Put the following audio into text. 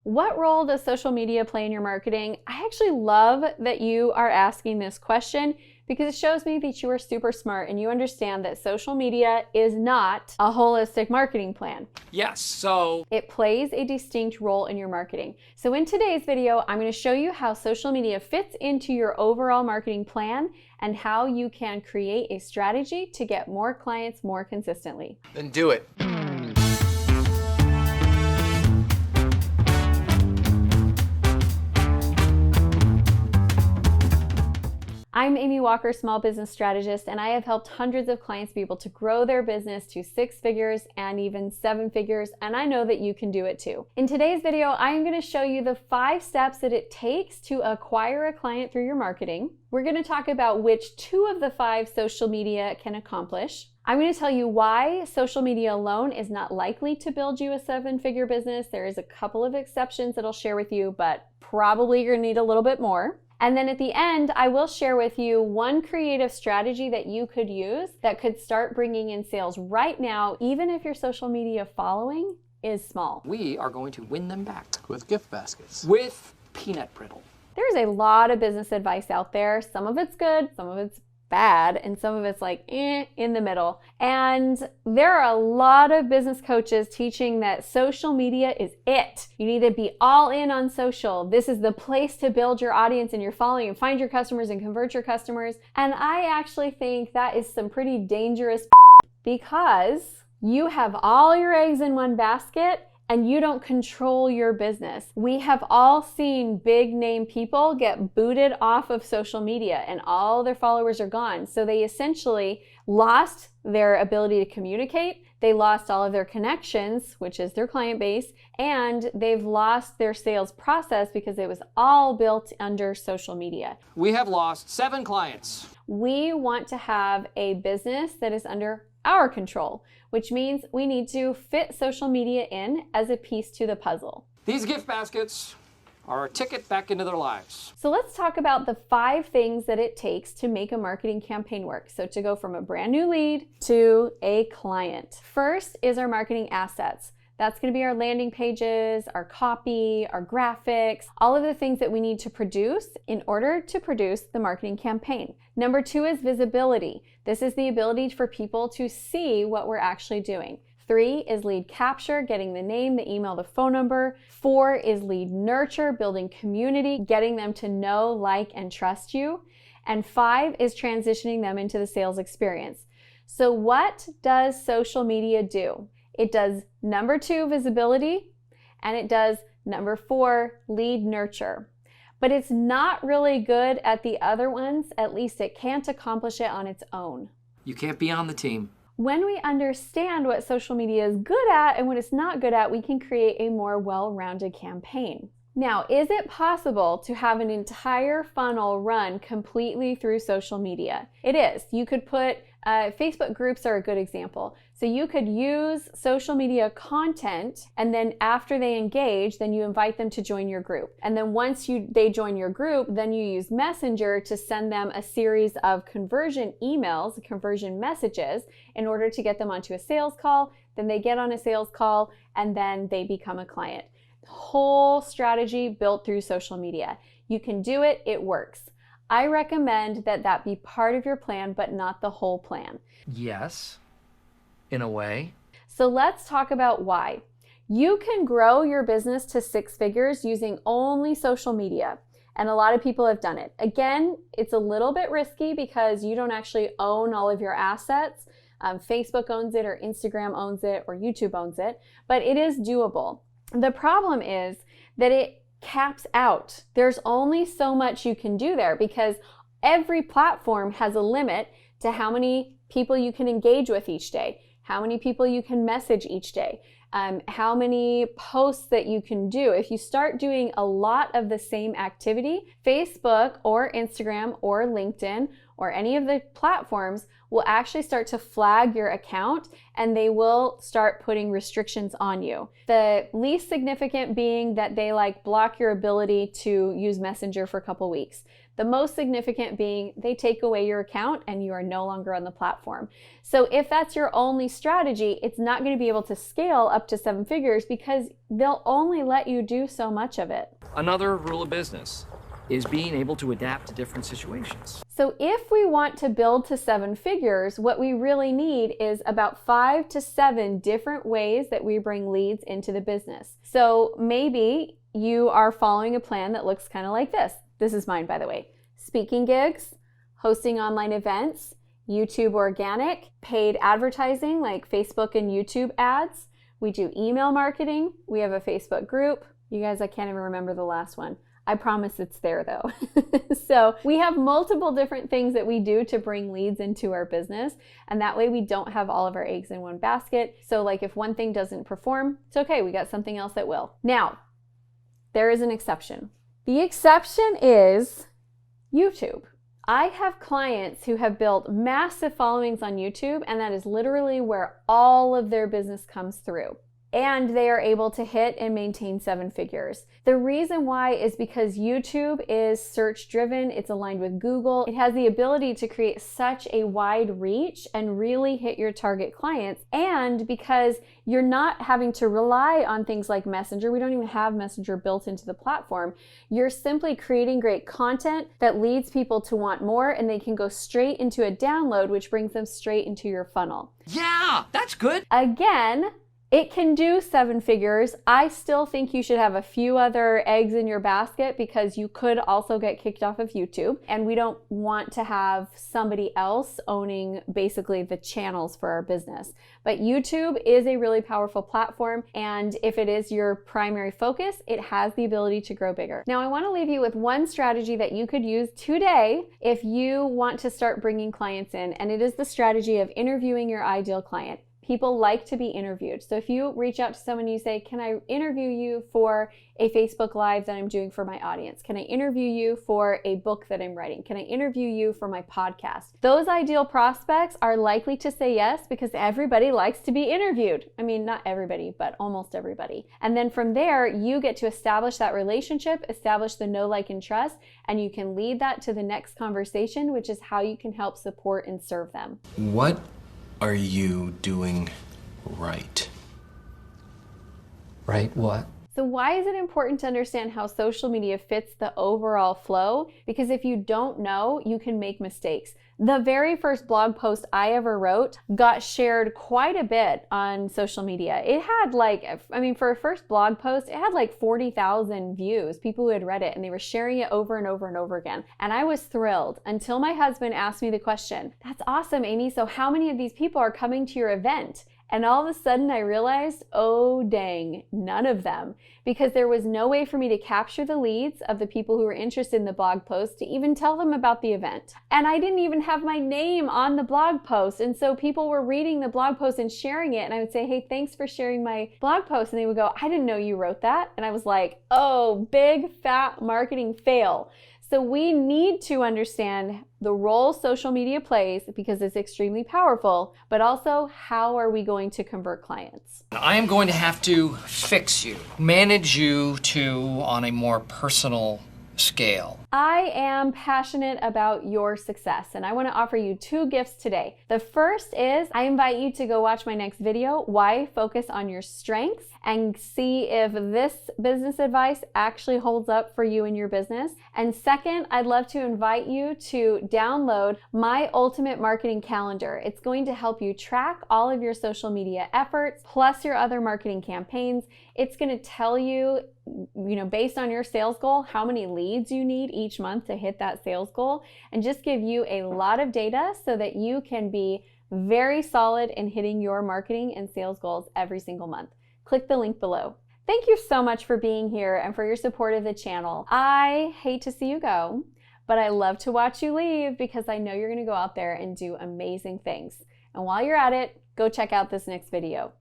What role does social media play in your marketing? I actually love that you are asking this question because it shows me that you are super smart and you understand that social media is not a holistic marketing plan. Yes, so it plays a distinct role in your marketing. So in today's video, I'm going to show you how social media fits into your overall marketing plan and how you can create a strategy to get more clients more consistently. then do it. I'm Amy Walker, small business strategist, and I have helped hundreds of clients be able to grow their business to 6 figures and even 7 figures, and I know that you can do it too. In today's video, I'm going to show you the 5 steps that it takes to acquire a client through your marketing. We're going to talk about which 2 of the 5 social media can accomplish. I'm going to tell you why social media alone is not likely to build you a 7-figure business. There is a couple of exceptions that I'll share with you, but probably you're going to need a little bit more. And then at the end, I will share with you one creative strategy that you could use that could start bringing in sales right now, even if your social media following is small. We are going to win them back With gift baskets. with peanut brittle. There's a lot of business advice out there. Some of it's good, some of it's bad, and some of it's like in the middle. And there are a lot of business coaches teaching that social media is it. You need to be all in on social. This is the place to build your audience and your following and find your customers and convert your customers. And I actually think that is some pretty dangerous because you have all your eggs in one basket and you don't control your business. We have all seen big name people get booted off of social media and all their followers are gone. So they essentially lost their ability to communicate. They lost all of their connections, which is their client base, and they've lost their sales process because it was all built under social media. We have lost 7 clients. We want to have a business that is under our control, which means we need to fit social media in as a piece to the puzzle. These gift baskets are a ticket back into their lives. So let's talk about the 5 things that it takes to make a marketing campaign work. So to go from a brand new lead to a client. First is our marketing assets. That's going to be our landing pages, our copy, our graphics, all of the things that we need to produce in order to produce the marketing campaign. Number 2 is visibility. This is the ability for people to see what we're actually doing. 3 is lead capture, getting the name, the email, the phone number. 4 is lead nurture, building community, getting them to know, like, and trust you. And 5 is transitioning them into the sales experience. So what does social media do? It does number 2, visibility, and it does number 4, lead nurture. But it's not really good at the other ones. At least it can't accomplish it on its own. You can't be on the team. When we understand what social media is good at and what it's not good at, we can create a more well-rounded campaign. Now, is it possible to have an entire funnel run completely through social media? It is. You could put Facebook groups are a good example. So you could use social media content, and then after they engage, then you invite them to join your group. And then once they join your group, then you use Messenger to send them a series of conversion emails, conversion messages, in order to get them onto a sales call. Then they get on a sales call, and then they become a client. Whole strategy built through social media. You can do it, it works. I recommend that that be part of your plan, but not the whole plan. Yes, in a way. So let's talk about why. You can grow your business to 6 figures using only social media, and a lot of people have done it. Again, it's a little bit risky because you don't actually own all of your assets. Facebook owns it, or Instagram owns it, or YouTube owns it, but it is doable. The problem is that it caps out. There's only so much you can do there because every platform has a limit to how many people you can engage with each day, how many people you can message each day, how many posts that you can do. If you start doing a lot of the same activity, Facebook or Instagram or LinkedIn or any of the platforms will actually start to flag your account and they will start putting restrictions on you. The least significant being that they block your ability to use Messenger for a couple weeks. The most significant being they take away your account and you are no longer on the platform. So if that's your only strategy, it's not going to be able to scale up to 7 figures because they'll only let you do so much of it. Another rule of business is being able to adapt to different situations. So if we want to build to 7 figures, what we really need is about 5 to 7 different ways that we bring leads into the business. So maybe you are following a plan that looks kind of like this. This is mine, by the way. Speaking gigs, hosting online events, YouTube organic, paid advertising like Facebook and YouTube ads. We do email marketing. We have a Facebook group. You guys, I can't even remember the last one. I promise it's there though. So we have multiple different things that we do to bring leads into our business. And that way we don't have all of our eggs in one basket. So like if one thing doesn't perform, it's okay. We got something else that will. Now, there is an exception. The exception is YouTube. I have clients who have built massive followings on YouTube, and that is literally where all of their business comes through. And they are able to hit and maintain 7 figures. The reason why is because YouTube is search driven, it's aligned with Google. It has the ability to create such a wide reach and really hit your target clients. And because you're not having to rely on things like Messenger, we don't even have Messenger built into the platform. You're simply creating great content that leads people to want more, and they can go straight into a download, which brings them straight into your funnel. Yeah, that's good. Again, it can do 7 figures. I still think you should have a few other eggs in your basket because you could also get kicked off of YouTube. And we don't want to have somebody else owning basically the channels for our business. But YouTube is a really powerful platform. And if it is your primary focus, it has the ability to grow bigger. Now, I want to leave you with one strategy that you could use today if you want to start bringing clients in. And it is the strategy of interviewing your ideal client. People like to be interviewed. So if you reach out to someone and you say, can I interview you for a Facebook Live that I'm doing for my audience? Can I interview you for a book that I'm writing? Can I interview you for my podcast? Those ideal prospects are likely to say yes because everybody likes to be interviewed. I mean, not everybody, but almost everybody. And then from there, you get to establish that relationship, establish the know, like, and trust, and you can lead that to the next conversation, which is how you can help support and serve them. What are you doing right? Right, what? So why is it important to understand how social media fits the overall flow? Because if you don't know, you can make mistakes. The very first blog post I ever wrote got shared quite a bit on social media. It had for a first blog post, it had like 40,000 views, people who had read it, and they were sharing it over and over and over again. And I was thrilled until my husband asked me the question, that's awesome, Amy, so how many of these people are coming to your event? And all of a sudden I realized, oh dang, none of them. Because there was no way for me to capture the leads of the people who were interested in the blog post to even tell them about the event. And I didn't even have my name on the blog post. And so people were reading the blog post and sharing it. And I would say, hey, thanks for sharing my blog post. And they would go, I didn't know you wrote that. And I was like, oh, big fat marketing fail. So we need to understand the role social media plays because it's extremely powerful, but also how are we going to convert clients? I am going to have to fix you, manage you on a more personal scale. I am passionate about your success, and I want to offer you 2 gifts today. The first is I invite you to go watch my next video, Why Focus on Your Strengths, and see if this business advice actually holds up for you and your business. And second, I'd love to invite you to download my Ultimate Marketing Calendar. It's going to help you track all of your social media efforts, plus your other marketing campaigns. It's going to tell you, based on your sales goal, how many leads you need each month to hit that sales goal, and just give you a lot of data so that you can be very solid in hitting your marketing and sales goals every single month. Click the link below. Thank you so much for being here and for your support of the channel. I hate to see you go, but I love to watch you leave because I know you're going to go out there and do amazing things. And while you're at it, go check out this next video.